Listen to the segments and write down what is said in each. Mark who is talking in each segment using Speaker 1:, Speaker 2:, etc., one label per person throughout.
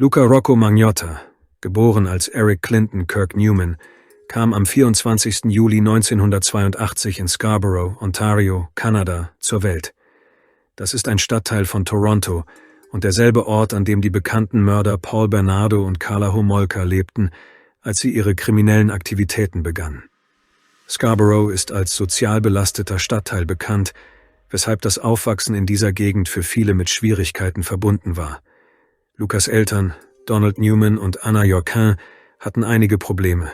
Speaker 1: Luca Rocco Magnotta, geboren als Eric Clinton Kirk Newman, kam am 24. Juli 1982 in Scarborough, Ontario, Kanada, zur Welt. Das ist ein Stadtteil von Toronto und derselbe Ort, an dem die bekannten Mörder Paul Bernardo und Karla Homolka lebten, als sie ihre kriminellen Aktivitäten begannen. Scarborough ist als sozial belasteter Stadtteil bekannt, weshalb das Aufwachsen in dieser Gegend für viele mit Schwierigkeiten verbunden war. Lucas Eltern, Donald Newman und Anna Jorquin, hatten einige Probleme.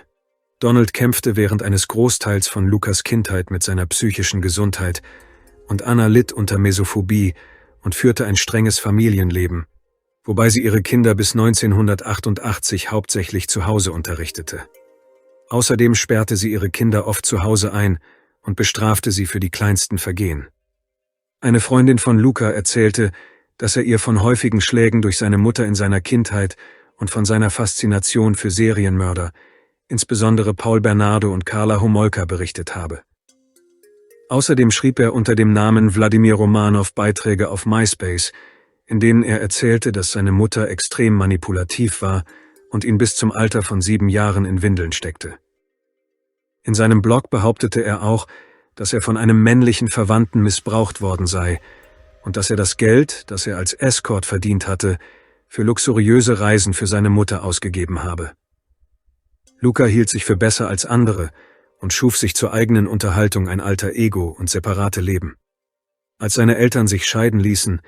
Speaker 1: Donald kämpfte während eines Großteils von Lucas Kindheit mit seiner psychischen Gesundheit und Anna litt unter Mesophobie und führte ein strenges Familienleben, wobei sie ihre Kinder bis 1988 hauptsächlich zu Hause unterrichtete. Außerdem sperrte sie ihre Kinder oft zu Hause ein und bestrafte sie für die kleinsten Vergehen. Eine Freundin von Luca erzählte, dass er ihr von häufigen Schlägen durch seine Mutter in seiner Kindheit und von seiner Faszination für Serienmörder, insbesondere Paul Bernardo und Karla Homolka, berichtet habe. Außerdem schrieb er unter dem Namen Wladimir Romanov Beiträge auf MySpace, in denen er erzählte, dass seine Mutter extrem manipulativ war und ihn bis zum Alter von 7 Jahren in Windeln steckte. In seinem Blog behauptete er auch, dass er von einem männlichen Verwandten missbraucht worden sei und dass er das Geld, das er als Escort verdient hatte, für luxuriöse Reisen für seine Mutter ausgegeben habe. Luca hielt sich für besser als andere und schuf sich zur eigenen Unterhaltung ein alter Ego und separate Leben. Als seine Eltern sich scheiden ließen,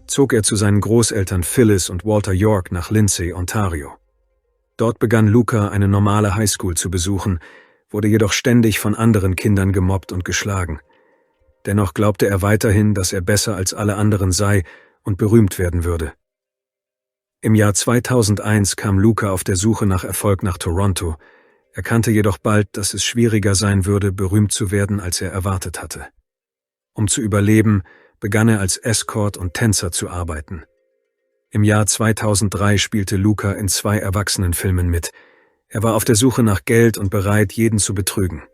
Speaker 1: zog er zu seinen Großeltern Phyllis und Walter York nach Lindsay, Ontario. Dort begann Luca eine normale Highschool zu besuchen, wurde jedoch ständig von anderen Kindern gemobbt und geschlagen. Dennoch glaubte er weiterhin, dass er besser als alle anderen sei und berühmt werden würde. Im Jahr 2001 kam Luca auf der Suche nach Erfolg nach Toronto, erkannte jedoch bald, dass es schwieriger sein würde, berühmt zu werden, als er erwartet hatte. Um zu überleben, begann er als Escort und Tänzer zu arbeiten. Im Jahr 2003 spielte Luca in 2 Erwachsenenfilmen mit. Er war auf der Suche nach Geld und bereit, jeden zu betrügen.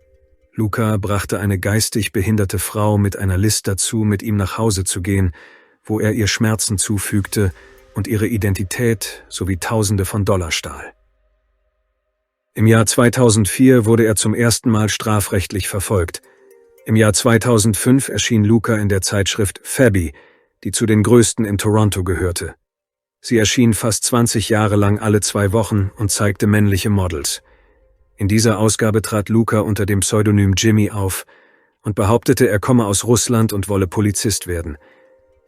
Speaker 1: Luca brachte eine geistig behinderte Frau mit einer List dazu, mit ihm nach Hause zu gehen, wo er ihr Schmerzen zufügte und ihre Identität sowie Tausende von Dollar stahl. Im Jahr 2004 wurde er zum ersten Mal strafrechtlich verfolgt. Im Jahr 2005 erschien Luca in der Zeitschrift Fabby, die zu den größten in Toronto gehörte. Sie erschien fast 20 Jahre lang alle 2 Wochen und zeigte männliche Models. In dieser Ausgabe trat Luca unter dem Pseudonym Jimmy auf und behauptete, er komme aus Russland und wolle Polizist werden.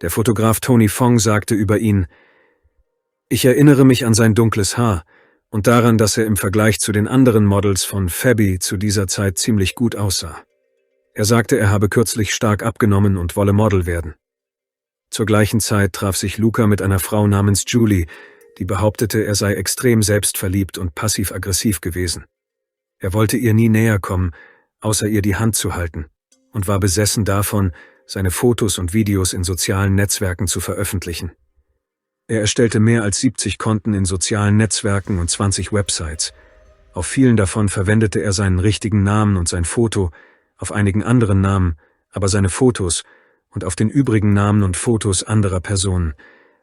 Speaker 1: Der Fotograf Tony Fong sagte über ihn: „Ich erinnere mich an sein dunkles Haar und daran, dass er im Vergleich zu den anderen Models von Fabby zu dieser Zeit ziemlich gut aussah. Er sagte, er habe kürzlich stark abgenommen und wolle Model werden." Zur gleichen Zeit traf sich Luca mit einer Frau namens Julie, die behauptete, er sei extrem selbstverliebt und passiv-aggressiv gewesen. Er wollte ihr nie näher kommen, außer ihr die Hand zu halten, und war besessen davon, seine Fotos und Videos in sozialen Netzwerken zu veröffentlichen. Er erstellte mehr als 70 Konten in sozialen Netzwerken und 20 Websites. Auf vielen davon verwendete er seinen richtigen Namen und sein Foto, auf einigen anderen Namen, aber seine Fotos, und auf den übrigen Namen und Fotos anderer Personen.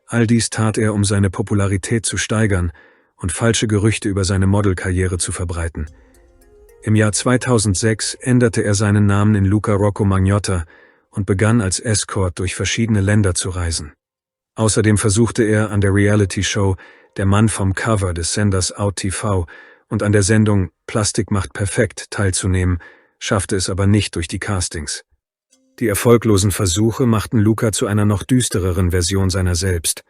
Speaker 1: All dies tat er, um seine Popularität zu steigern und falsche Gerüchte über seine Modelkarriere zu verbreiten. Im Jahr 2006 änderte er seinen Namen in Luca Rocco Magnotta und begann als Escort durch verschiedene Länder zu reisen. Außerdem versuchte er, an der Reality-Show Der Mann vom Cover des Senders Out TV und an der Sendung Plastik macht perfekt teilzunehmen, schaffte es aber nicht durch die Castings. Die erfolglosen Versuche machten Luca zu einer noch düstereren Version seiner selbst.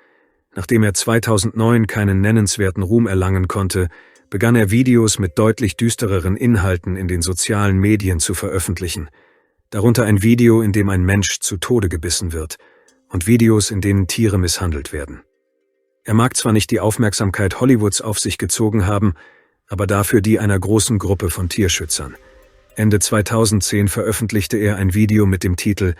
Speaker 1: Nachdem er 2009 keinen nennenswerten Ruhm erlangen konnte, begann er Videos mit deutlich düstereren Inhalten in den sozialen Medien zu veröffentlichen, darunter ein Video, in dem ein Mensch zu Tode gebissen wird, und Videos, in denen Tiere misshandelt werden. Er mag zwar nicht die Aufmerksamkeit Hollywoods auf sich gezogen haben, aber dafür die einer großen Gruppe von Tierschützern. Ende 2010 veröffentlichte er ein Video mit dem Titel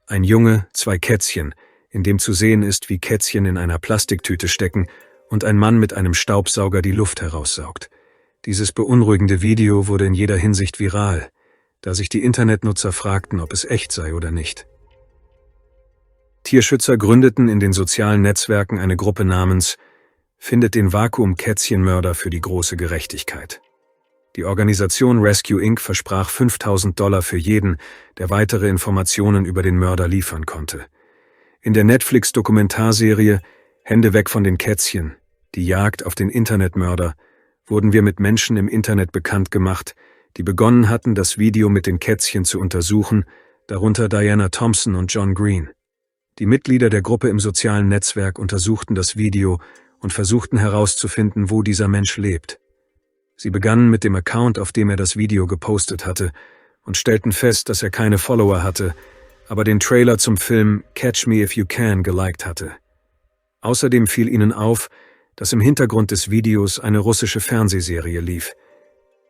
Speaker 1: »Ein Junge, 2 Kätzchen«, in dem zu sehen ist, wie Kätzchen in einer Plastiktüte stecken und ein Mann mit einem Staubsauger die Luft heraussaugt. Dieses beunruhigende Video wurde in jeder Hinsicht viral, da sich die Internetnutzer fragten, ob es echt sei oder nicht. Tierschützer gründeten in den sozialen Netzwerken eine Gruppe namens findet den Vakuum-Kätzchenmörder für die große Gerechtigkeit. Die Organisation Rescue Inc. versprach $5.000 für jeden, der weitere Informationen über den Mörder liefern konnte. In der Netflix-Dokumentarserie »Hände weg von den Kätzchen – Die Jagd auf den Internetmörder« wurden wir mit Menschen im Internet bekannt gemacht, die begonnen hatten, das Video mit den Kätzchen zu untersuchen, darunter Diana Thompson und John Green. Die Mitglieder der Gruppe im sozialen Netzwerk untersuchten das Video und versuchten herauszufinden, wo dieser Mensch lebt. Sie begannen mit dem Account, auf dem er das Video gepostet hatte, und stellten fest, dass er keine Follower hatte, aber den Trailer zum Film Catch Me If You Can geliked hatte. Außerdem fiel ihnen auf, dass im Hintergrund des Videos eine russische Fernsehserie lief.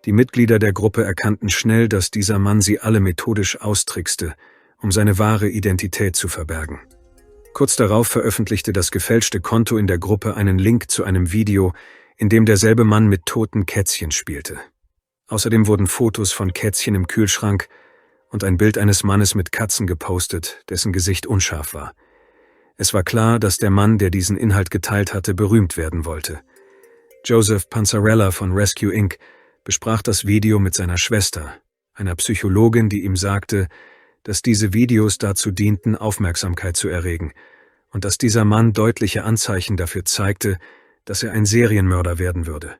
Speaker 1: Die Mitglieder der Gruppe erkannten schnell, dass dieser Mann sie alle methodisch austrickste, um seine wahre Identität zu verbergen. Kurz darauf veröffentlichte das gefälschte Konto in der Gruppe einen Link zu einem Video, in dem derselbe Mann mit toten Kätzchen spielte. Außerdem wurden Fotos von Kätzchen im Kühlschrank und ein Bild eines Mannes mit Katzen gepostet, dessen Gesicht unscharf war. Es war klar, dass der Mann, der diesen Inhalt geteilt hatte, berühmt werden wollte. Joseph Panzarella von Rescue Inc. besprach das Video mit seiner Schwester, einer Psychologin, die ihm sagte, dass diese Videos dazu dienten, Aufmerksamkeit zu erregen und dass dieser Mann deutliche Anzeichen dafür zeigte, dass er ein Serienmörder werden würde.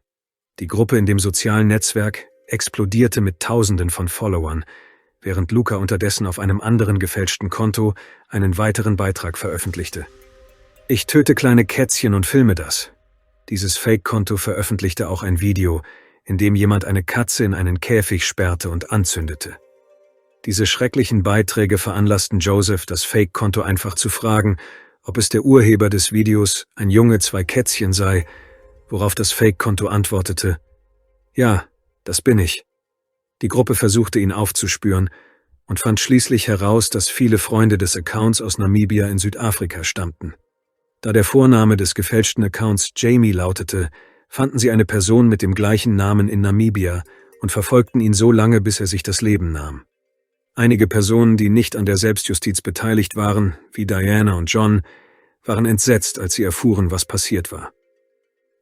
Speaker 1: Die Gruppe in dem sozialen Netzwerk explodierte mit Tausenden von Followern, während Luca unterdessen auf einem anderen gefälschten Konto einen weiteren Beitrag veröffentlichte. »Ich töte kleine Kätzchen und filme das.« Dieses Fake-Konto veröffentlichte auch ein Video, in dem jemand eine Katze in einen Käfig sperrte und anzündete. Diese schrecklichen Beiträge veranlassten Joseph, das Fake-Konto einfach zu fragen, ob es der Urheber des Videos, ein Junge, 2 Kätzchen sei, worauf das Fake-Konto antwortete: »Ja, das bin ich.« Die Gruppe versuchte ihn aufzuspüren und fand schließlich heraus, dass viele Freunde des Accounts aus Namibia in Südafrika stammten. Da der Vorname des gefälschten Accounts Jamie lautete, fanden sie eine Person mit dem gleichen Namen in Namibia und verfolgten ihn so lange, bis er sich das Leben nahm. Einige Personen, die nicht an der Selbstjustiz beteiligt waren, wie Diana und John, waren entsetzt, als sie erfuhren, was passiert war.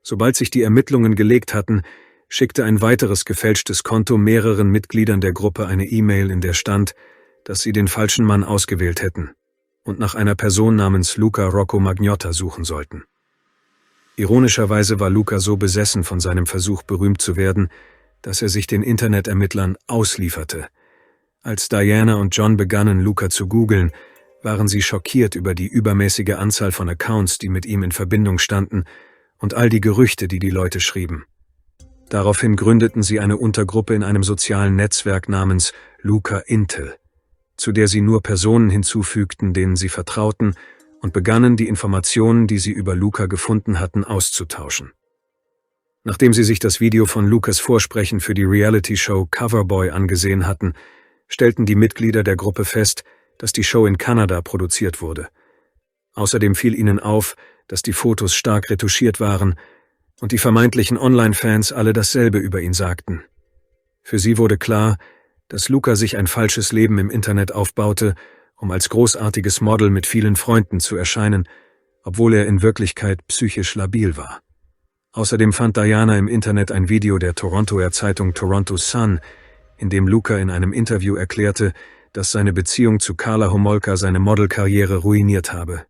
Speaker 1: Sobald sich die Ermittlungen gelegt hatten, schickte ein weiteres gefälschtes Konto mehreren Mitgliedern der Gruppe eine E-Mail, in der stand, dass sie den falschen Mann ausgewählt hätten und nach einer Person namens Luca Rocco Magnotta suchen sollten. Ironischerweise war Luca so besessen von seinem Versuch, berühmt zu werden, dass er sich den Internetermittlern auslieferte. Als Diana und John begannen, Luca zu googeln, waren sie schockiert über die übermäßige Anzahl von Accounts, die mit ihm in Verbindung standen, und all die Gerüchte, die die Leute schrieben. Daraufhin gründeten sie eine Untergruppe in einem sozialen Netzwerk namens Luca Intel, zu der sie nur Personen hinzufügten, denen sie vertrauten, und begannen, die Informationen, die sie über Luca gefunden hatten, auszutauschen. Nachdem sie sich das Video von Lucas Vorsprechen für die Reality-Show Coverboy angesehen hatten, stellten die Mitglieder der Gruppe fest, dass die Show in Kanada produziert wurde. Außerdem fiel ihnen auf, dass die Fotos stark retuschiert waren und die vermeintlichen Online-Fans alle dasselbe über ihn sagten. Für sie wurde klar, dass Luca sich ein falsches Leben im Internet aufbaute, um als großartiges Model mit vielen Freunden zu erscheinen, obwohl er in Wirklichkeit psychisch labil war. Außerdem fand Diana im Internet ein Video der Torontoer Zeitung Toronto Sun, in dem Luca in einem Interview erklärte, dass seine Beziehung zu Karla Homolka seine Modelkarriere ruiniert habe.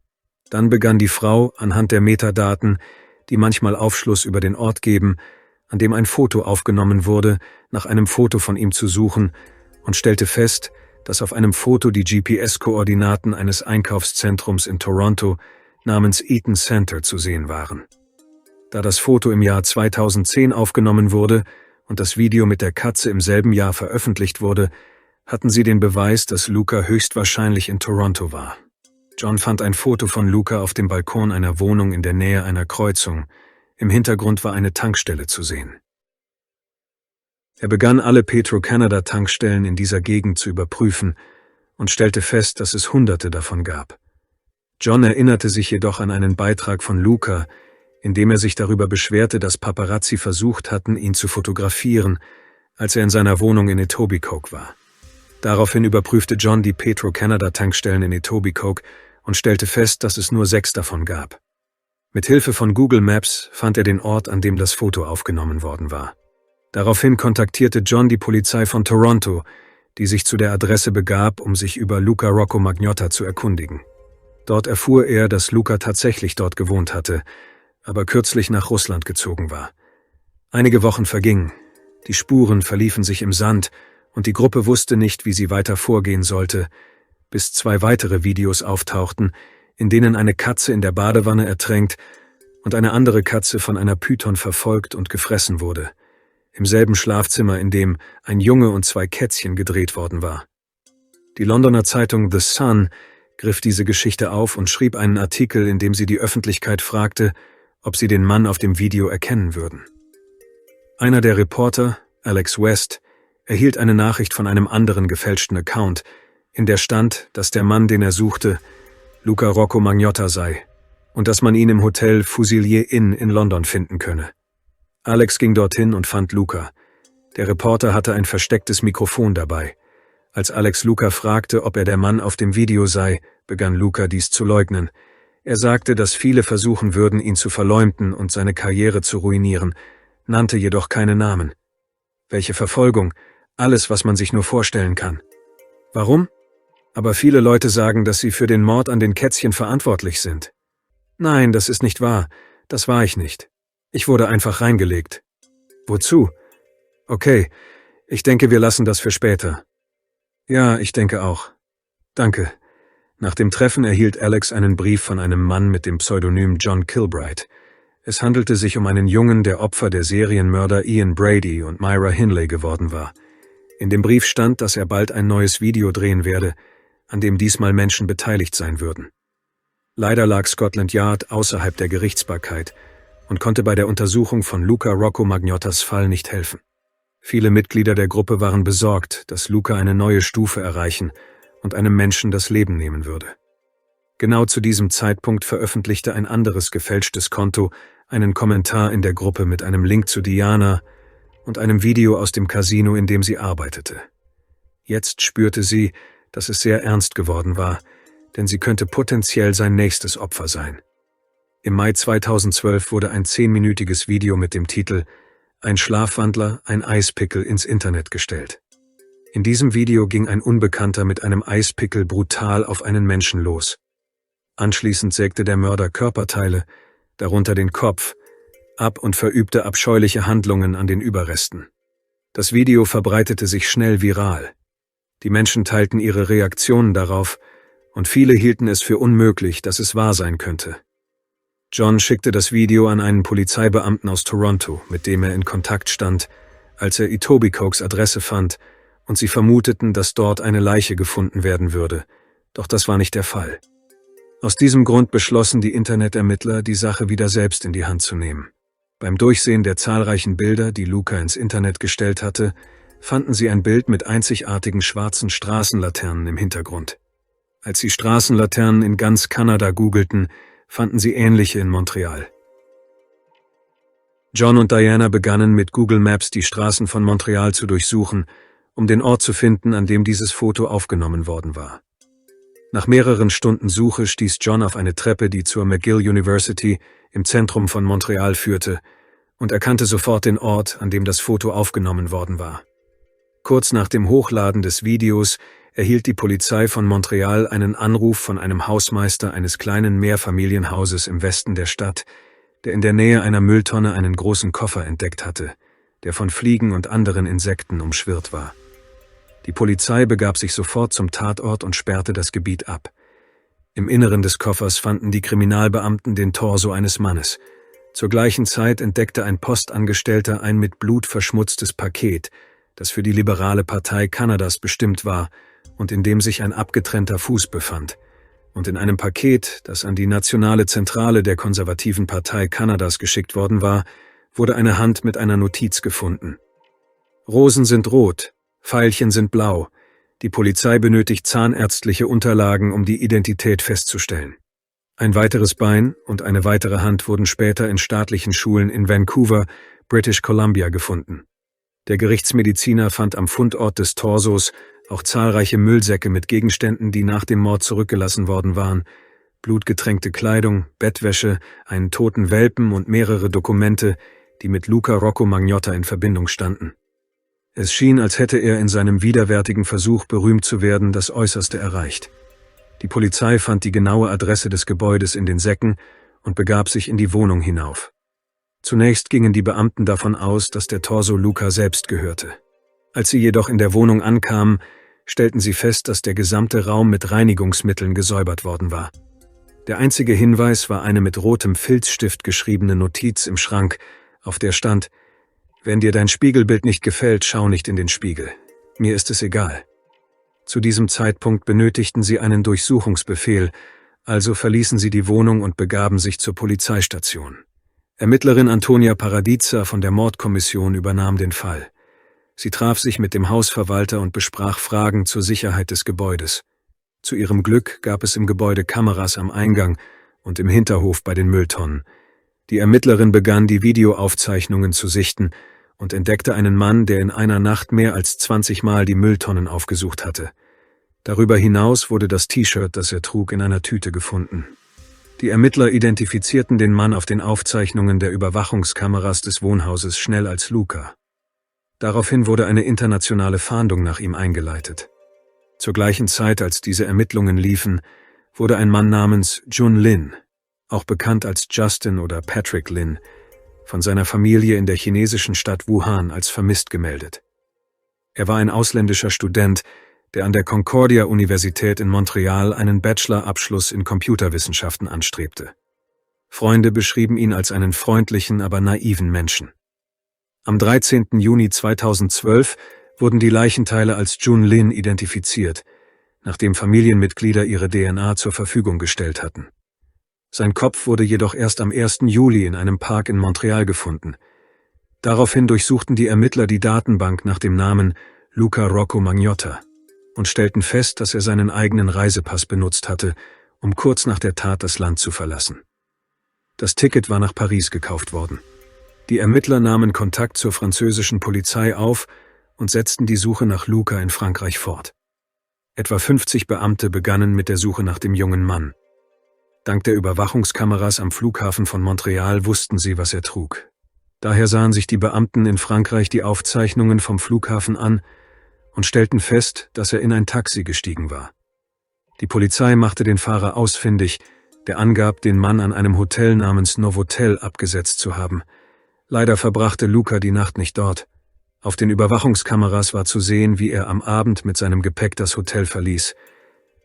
Speaker 1: Dann begann die Frau, anhand der Metadaten, die manchmal Aufschluss über den Ort geben, an dem ein Foto aufgenommen wurde, nach einem Foto von ihm zu suchen und stellte fest, dass auf einem Foto die GPS-Koordinaten eines Einkaufszentrums in Toronto namens Eaton Center zu sehen waren. Da das Foto im Jahr 2010 aufgenommen wurde und das Video mit der Katze im selben Jahr veröffentlicht wurde, hatten sie den Beweis, dass Luca höchstwahrscheinlich in Toronto war. John fand ein Foto von Luca auf dem Balkon einer Wohnung in der Nähe einer Kreuzung. Im Hintergrund war eine Tankstelle zu sehen. Er begann, alle Petro-Canada-Tankstellen in dieser Gegend zu überprüfen und stellte fest, dass es Hunderte davon gab. John erinnerte sich jedoch an einen Beitrag von Luca, in dem er sich darüber beschwerte, dass Paparazzi versucht hatten, ihn zu fotografieren, als er in seiner Wohnung in Etobicoke war. Daraufhin überprüfte John die Petro-Canada-Tankstellen in Etobicoke und stellte fest, dass es nur 6 davon gab. Mit Hilfe von Google Maps fand er den Ort, an dem das Foto aufgenommen worden war. Daraufhin kontaktierte John die Polizei von Toronto, die sich zu der Adresse begab, um sich über Luca Rocco Magnotta zu erkundigen. Dort erfuhr er, dass Luca tatsächlich dort gewohnt hatte, aber kürzlich nach Russland gezogen war. Einige Wochen vergingen, die Spuren verliefen sich im Sand und die Gruppe wusste nicht, wie sie weiter vorgehen sollte, bis 2 weitere Videos auftauchten, in denen eine Katze in der Badewanne ertränkt und eine andere Katze von einer Python verfolgt und gefressen wurde, im selben Schlafzimmer, in dem ein Junge und 2 Kätzchen gedreht worden war. Die Londoner Zeitung The Sun griff diese Geschichte auf und schrieb einen Artikel, in dem sie die Öffentlichkeit fragte, ob sie den Mann auf dem Video erkennen würden. Einer der Reporter, Alex West, erhielt eine Nachricht von einem anderen gefälschten Account, in der stand, dass der Mann, den er suchte, Luca Rocco Magnotta sei und dass man ihn im Hotel Fusilier Inn in London finden könne. Alex ging dorthin und fand Luca. Der Reporter hatte ein verstecktes Mikrofon dabei. Als Alex Luca fragte, ob er der Mann auf dem Video sei, begann Luca dies zu leugnen. Er sagte, dass viele versuchen würden, ihn zu verleumden und seine Karriere zu ruinieren, nannte jedoch keine Namen. Welche Verfolgung? Alles, was man sich nur vorstellen kann. Warum? Aber viele Leute sagen, dass sie für den Mord an den Kätzchen verantwortlich sind. Nein, das ist nicht wahr. Das war ich nicht. Ich wurde einfach reingelegt. Wozu? Okay, ich denke, wir lassen das für später. Ja, ich denke auch. Danke. Nach dem Treffen erhielt Alex einen Brief von einem Mann mit dem Pseudonym John Kilbright. Es handelte sich um einen Jungen, der Opfer der Serienmörder Ian Brady und Myra Hindley geworden war. In dem Brief stand, dass er bald ein neues Video drehen werde, an dem diesmal Menschen beteiligt sein würden. Leider lag Scotland Yard außerhalb der Gerichtsbarkeit und konnte bei der Untersuchung von Luca Rocco Magnottas Fall nicht helfen. Viele Mitglieder der Gruppe waren besorgt, dass Luca eine neue Stufe erreichen und einem Menschen das Leben nehmen würde. Genau zu diesem Zeitpunkt veröffentlichte ein anderes gefälschtes Konto einen Kommentar in der Gruppe mit einem Link zu Diana und einem Video aus dem Casino, in dem sie arbeitete. Jetzt spürte sie, dass es sehr ernst geworden war, denn sie könnte potenziell sein nächstes Opfer sein. Im Mai 2012 wurde ein 10-minütiges Video mit dem Titel »Ein Schlafwandler, ein Eispickel« ins Internet gestellt. In diesem Video ging ein Unbekannter mit einem Eispickel brutal auf einen Menschen los. Anschließend sägte der Mörder Körperteile, darunter den Kopf, ab und verübte abscheuliche Handlungen an den Überresten. Das Video verbreitete sich schnell viral. Die Menschen teilten ihre Reaktionen darauf und viele hielten es für unmöglich, dass es wahr sein könnte. John schickte das Video an einen Polizeibeamten aus Toronto, mit dem er in Kontakt stand, als er Etobicoke's Adresse fand und sie vermuteten, dass dort eine Leiche gefunden werden würde, doch das war nicht der Fall. Aus diesem Grund beschlossen die Internetermittler, die Sache wieder selbst in die Hand zu nehmen. Beim Durchsehen der zahlreichen Bilder, die Luca ins Internet gestellt hatte, fanden sie ein Bild mit einzigartigen schwarzen Straßenlaternen im Hintergrund. Als sie Straßenlaternen in ganz Kanada googelten, fanden sie ähnliche in Montreal. John und Diana begannen mit Google Maps die Straßen von Montreal zu durchsuchen, um den Ort zu finden, an dem dieses Foto aufgenommen worden war. Nach mehreren Stunden Suche stieß John auf eine Treppe, die zur McGill University im Zentrum von Montreal führte, und erkannte sofort den Ort, an dem das Foto aufgenommen worden war. Kurz nach dem Hochladen des Videos erhielt die Polizei von Montreal einen Anruf von einem Hausmeister eines kleinen Mehrfamilienhauses im Westen der Stadt, der in der Nähe einer Mülltonne einen großen Koffer entdeckt hatte, der von Fliegen und anderen Insekten umschwirrt war. Die Polizei begab sich sofort zum Tatort und sperrte das Gebiet ab. Im Inneren des Koffers fanden die Kriminalbeamten den Torso eines Mannes. Zur gleichen Zeit entdeckte ein Postangestellter ein mit Blut verschmutztes Paket, das für die Liberale Partei Kanadas bestimmt war und in dem sich ein abgetrennter Fuß befand. Und in einem Paket, das an die Nationale Zentrale der Konservativen Partei Kanadas geschickt worden war, wurde eine Hand mit einer Notiz gefunden. Rosen sind rot, Veilchen sind blau. Die Polizei benötigt zahnärztliche Unterlagen, um die Identität festzustellen. Ein weiteres Bein und eine weitere Hand wurden später in staatlichen Schulen in Vancouver, British Columbia gefunden. Der Gerichtsmediziner fand am Fundort des Torsos auch zahlreiche Müllsäcke mit Gegenständen, die nach dem Mord zurückgelassen worden waren, Blutgetränkte Kleidung, Bettwäsche, einen toten Welpen und mehrere Dokumente, die mit Luca Rocco Magnotta in Verbindung standen. Es schien, als hätte er in seinem widerwärtigen Versuch, berühmt zu werden, das Äußerste erreicht. Die Polizei fand die genaue Adresse des Gebäudes in den Säcken und begab sich in die Wohnung hinauf. Zunächst gingen die Beamten davon aus, dass der Torso Luca selbst gehörte. Als sie jedoch in der Wohnung ankamen, stellten sie fest, dass der gesamte Raum mit Reinigungsmitteln gesäubert worden war. Der einzige Hinweis war eine mit rotem Filzstift geschriebene Notiz im Schrank, auf der stand: »Wenn dir dein Spiegelbild nicht gefällt, schau nicht in den Spiegel. Mir ist es egal.« Zu diesem Zeitpunkt benötigten sie einen Durchsuchungsbefehl, also verließen sie die Wohnung und begaben sich zur Polizeistation. Ermittlerin Antonia Paradiza von der Mordkommission übernahm den Fall. Sie traf sich mit dem Hausverwalter und besprach Fragen zur Sicherheit des Gebäudes. Zu ihrem Glück gab es im Gebäude Kameras am Eingang und im Hinterhof bei den Mülltonnen. Die Ermittlerin begann, die Videoaufzeichnungen zu sichten und entdeckte einen Mann, der in einer Nacht mehr als 20 Mal die Mülltonnen aufgesucht hatte. Darüber hinaus wurde das T-Shirt, das er trug, in einer Tüte gefunden. Die Ermittler identifizierten den Mann auf den Aufzeichnungen der Überwachungskameras des Wohnhauses schnell als Luca. Daraufhin wurde eine internationale Fahndung nach ihm eingeleitet. Zur gleichen Zeit, als diese Ermittlungen liefen, wurde ein Mann namens Jun Lin, auch bekannt als Justin oder Patrick Lin, von seiner Familie in der chinesischen Stadt Wuhan als vermisst gemeldet. Er war ein ausländischer Student, der an der Concordia-Universität in Montreal einen Bachelor-Abschluss in Computerwissenschaften anstrebte. Freunde beschrieben ihn als einen freundlichen, aber naiven Menschen. Am 13. Juni 2012 wurden die Leichenteile als Jun Lin identifiziert, nachdem Familienmitglieder ihre DNA zur Verfügung gestellt hatten. Sein Kopf wurde jedoch erst am 1. Juli in einem Park in Montreal gefunden. Daraufhin durchsuchten die Ermittler die Datenbank nach dem Namen Luca Rocco Magnotta und stellten fest, dass er seinen eigenen Reisepass benutzt hatte, um kurz nach der Tat das Land zu verlassen. Das Ticket war nach Paris gekauft worden. Die Ermittler nahmen Kontakt zur französischen Polizei auf und setzten die Suche nach Luca in Frankreich fort. Etwa 50 Beamte begannen mit der Suche nach dem jungen Mann. Dank der Überwachungskameras am Flughafen von Montreal wussten sie, was er trug. Daher sahen sich die Beamten in Frankreich die Aufzeichnungen vom Flughafen an und stellten fest, dass er in ein Taxi gestiegen war. Die Polizei machte den Fahrer ausfindig, der angab, den Mann an einem Hotel namens Novotel abgesetzt zu haben. Leider verbrachte Luca die Nacht nicht dort. Auf den Überwachungskameras war zu sehen, wie er am Abend mit seinem Gepäck das Hotel verließ.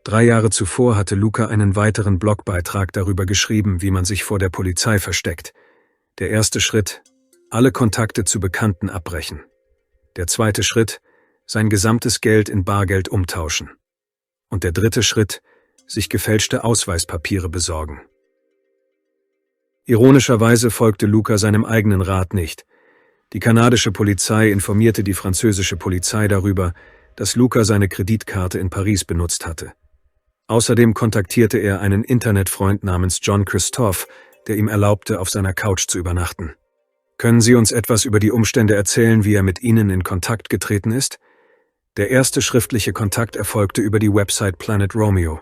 Speaker 1: 3 Jahre zuvor hatte Luca einen weiteren Blogbeitrag darüber geschrieben, wie man sich vor der Polizei versteckt. Der erste Schritt: alle Kontakte zu Bekannten abbrechen. Der zweite Schritt: sein gesamtes Geld in Bargeld umtauschen. Und der dritte Schritt: sich gefälschte Ausweispapiere besorgen. Ironischerweise folgte Luca seinem eigenen Rat nicht. Die kanadische Polizei informierte die französische Polizei darüber, dass Luca seine Kreditkarte in Paris benutzt hatte. Außerdem kontaktierte er einen Internetfreund namens John Christophe, der ihm erlaubte, auf seiner Couch zu übernachten. Können Sie uns etwas über die Umstände erzählen, wie er mit Ihnen in Kontakt getreten ist? Der erste schriftliche Kontakt erfolgte über die Website Planet Romeo.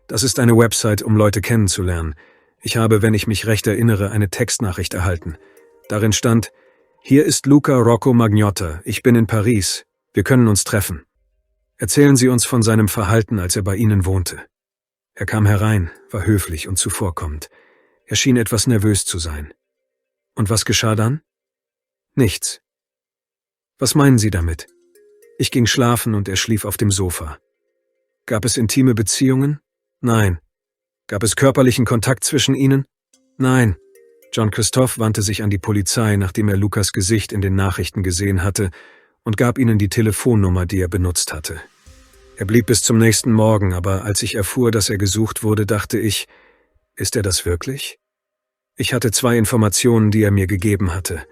Speaker 1: Das ist eine Website, um Leute kennenzulernen. Ich habe, wenn ich mich recht erinnere, eine Textnachricht erhalten. Darin stand: Hier ist Luca Rocco Magnotta, ich bin in Paris, wir können uns treffen. Erzählen Sie uns von seinem Verhalten, als er bei Ihnen wohnte. Er kam herein, war höflich und zuvorkommend. Er schien etwas nervös zu sein. Und was geschah dann? Nichts. Was meinen Sie damit? Ich ging schlafen und er schlief auf dem Sofa. Gab es intime Beziehungen? Nein. Gab es körperlichen Kontakt zwischen ihnen? Nein. John Christophe wandte sich an die Polizei, nachdem er Lucas Gesicht in den Nachrichten gesehen hatte, und gab ihnen die Telefonnummer, die er benutzt hatte. Er blieb bis zum nächsten Morgen, aber als ich erfuhr, dass er gesucht wurde, dachte ich: Ist er das wirklich? Ich hatte 2 Informationen, die er mir gegeben hatte: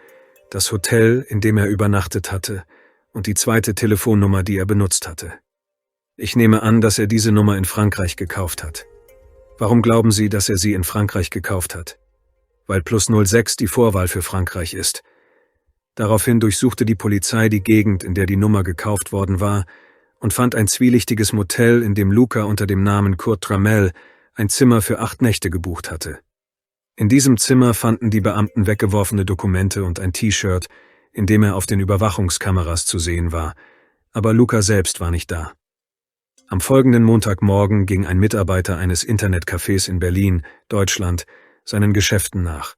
Speaker 1: das Hotel, in dem er übernachtet hatte, und die zweite Telefonnummer, die er benutzt hatte. Ich nehme an, dass er diese Nummer in Frankreich gekauft hat. Warum glauben Sie, dass er sie in Frankreich gekauft hat? Weil +06 die Vorwahl für Frankreich ist. Daraufhin durchsuchte die Polizei die Gegend, in der die Nummer gekauft worden war, und fand ein zwielichtiges Motel, in dem Luca unter dem Namen Kurt Trammell ein Zimmer für 8 Nächte gebucht hatte. In diesem Zimmer fanden die Beamten weggeworfene Dokumente und ein T-Shirt, in dem er auf den Überwachungskameras zu sehen war, aber Luca selbst war nicht da. Am folgenden Montagmorgen ging ein Mitarbeiter eines Internetcafés in Berlin, Deutschland, seinen Geschäften nach.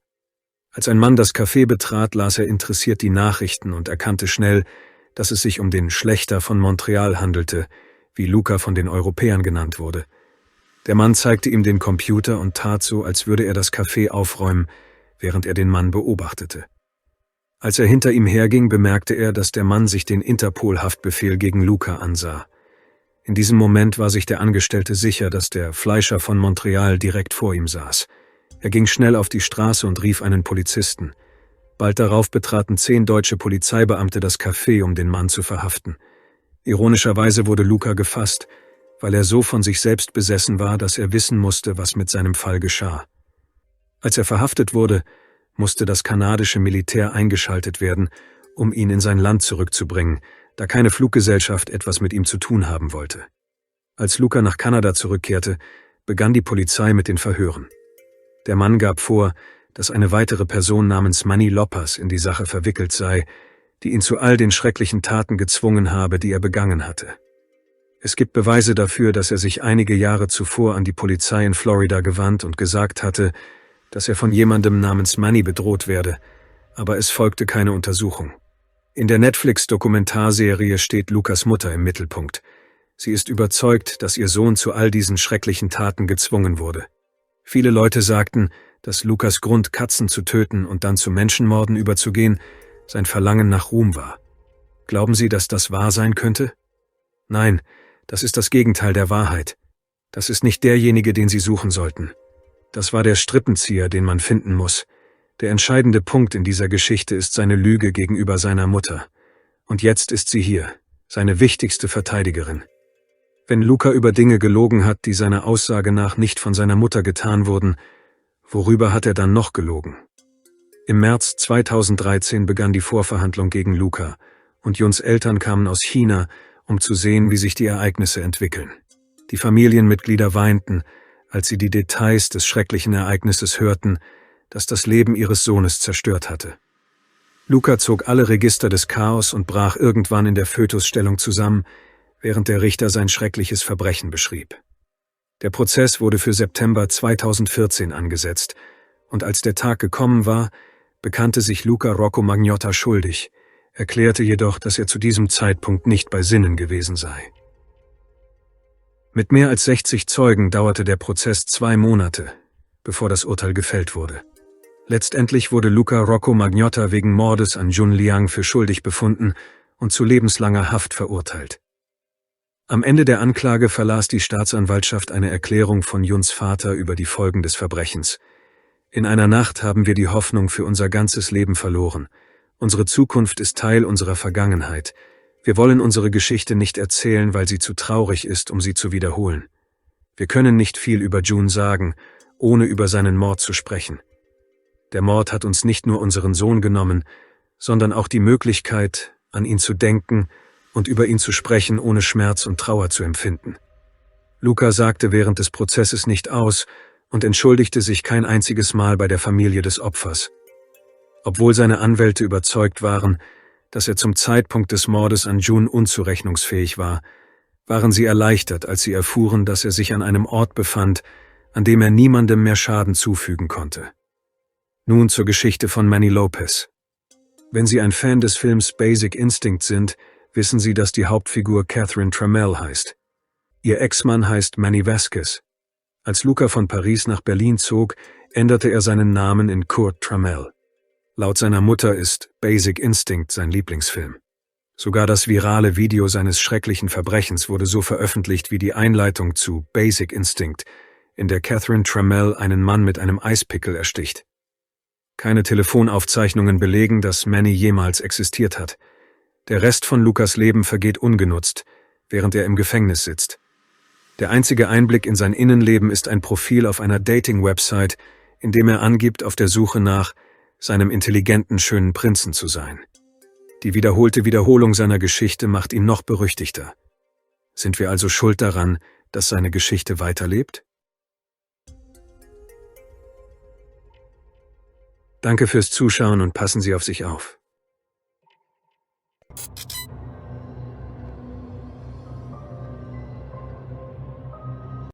Speaker 1: Als ein Mann das Café betrat, las er interessiert die Nachrichten und erkannte schnell, dass es sich um den Schlächter von Montreal handelte, wie Luca von den Europäern genannt wurde. Der Mann zeigte ihm den Computer und tat so, als würde er das Café aufräumen, während er den Mann beobachtete. Als er hinter ihm herging, bemerkte er, dass der Mann sich den Interpol-Haftbefehl gegen Luca ansah. In diesem Moment war sich der Angestellte sicher, dass der Fleischer von Montreal direkt vor ihm saß. Er ging schnell auf die Straße und rief einen Polizisten. Bald darauf betraten 10 deutsche Polizeibeamte das Café, um den Mann zu verhaften. Ironischerweise wurde Luca gefasst, weil er so von sich selbst besessen war, dass er wissen musste, was mit seinem Fall geschah. Als er verhaftet wurde, musste das kanadische Militär eingeschaltet werden, um ihn in sein Land zurückzubringen, da keine Fluggesellschaft etwas mit ihm zu tun haben wollte. Als Luca nach Kanada zurückkehrte, begann die Polizei mit den Verhören. Der Mann gab vor, dass eine weitere Person namens Manny Lopez in die Sache verwickelt sei, die ihn zu all den schrecklichen Taten gezwungen habe, die er begangen hatte. Es gibt Beweise dafür, dass er sich einige Jahre zuvor an die Polizei in Florida gewandt und gesagt hatte, dass er von jemandem namens Manny bedroht werde, aber es folgte keine Untersuchung. In der Netflix-Dokumentarserie steht Lucas Mutter im Mittelpunkt. Sie ist überzeugt, dass ihr Sohn zu all diesen schrecklichen Taten gezwungen wurde. Viele Leute sagten, dass Lucas Grund, Katzen zu töten und dann zu Menschenmorden überzugehen, sein Verlangen nach Ruhm war. Glauben Sie, dass das wahr sein könnte? Nein, das ist das Gegenteil der Wahrheit. Das ist nicht derjenige, den Sie suchen sollten. Das war der Strippenzieher, den man finden muss. Der entscheidende Punkt in dieser Geschichte ist seine Lüge gegenüber seiner Mutter. Und jetzt ist sie hier, seine wichtigste Verteidigerin. Wenn Luca über Dinge gelogen hat, die seiner Aussage nach nicht von seiner Mutter getan wurden, worüber hat er dann noch gelogen? Im März 2013 begann die Vorverhandlung gegen Luca und Juns Eltern kamen aus China, um zu sehen, wie sich die Ereignisse entwickeln. Die Familienmitglieder weinten, als sie die Details des schrecklichen Ereignisses hörten, das das Leben ihres Sohnes zerstört hatte. Luca zog alle Register des Chaos und brach irgendwann in der Fötusstellung zusammen, während der Richter sein schreckliches Verbrechen beschrieb. Der Prozess wurde für September 2014 angesetzt, und als der Tag gekommen war, bekannte sich Luca Rocco Magnotta schuldig, erklärte jedoch, dass er zu diesem Zeitpunkt nicht bei Sinnen gewesen sei. Mit mehr als 60 Zeugen dauerte der Prozess 2 Monate, bevor das Urteil gefällt wurde. Letztendlich wurde Luca Rocco Magnotta wegen Mordes an Jun Liang für schuldig befunden und zu lebenslanger Haft verurteilt. Am Ende der Anklage verlas die Staatsanwaltschaft eine Erklärung von Juns Vater über die Folgen des Verbrechens. In einer Nacht haben wir die Hoffnung für unser ganzes Leben verloren. Unsere Zukunft ist Teil unserer Vergangenheit. Wir wollen unsere Geschichte nicht erzählen, weil sie zu traurig ist, um sie zu wiederholen. Wir können nicht viel über Jun sagen, ohne über seinen Mord zu sprechen. Der Mord hat uns nicht nur unseren Sohn genommen, sondern auch die Möglichkeit, an ihn zu denken und über ihn zu sprechen, ohne Schmerz und Trauer zu empfinden. Luca sagte während des Prozesses nicht aus und entschuldigte sich kein einziges Mal bei der Familie des Opfers. Obwohl seine Anwälte überzeugt waren, dass er zum Zeitpunkt des Mordes an Jun unzurechnungsfähig war, waren sie erleichtert, als sie erfuhren, dass er sich an einem Ort befand, an dem er niemandem mehr Schaden zufügen konnte. Nun zur Geschichte von Manny Lopez. Wenn Sie ein Fan des Films Basic Instinct sind, wissen Sie, dass die Hauptfigur Catherine Trammell heißt. Ihr Ex-Mann heißt Manny Vasquez. Als Luca von Paris nach Berlin zog, änderte er seinen Namen in Kurt Trammell. Laut seiner Mutter ist Basic Instinct sein Lieblingsfilm. Sogar das virale Video seines schrecklichen Verbrechens wurde so veröffentlicht wie die Einleitung zu Basic Instinct, in der Catherine Trammell einen Mann mit einem Eispickel ersticht. Keine Telefonaufzeichnungen belegen, dass Manny jemals existiert hat. Der Rest von Lucas Leben vergeht ungenutzt, während er im Gefängnis sitzt. Der einzige Einblick in sein Innenleben ist ein Profil auf einer Dating-Website, in dem er angibt, auf der Suche nach seinem intelligenten, schönen Prinzen zu sein. Die wiederholte Wiederholung seiner Geschichte macht ihn noch berüchtigter. Sind wir also schuld daran, dass seine Geschichte weiterlebt? Danke fürs Zuschauen und passen Sie auf sich auf.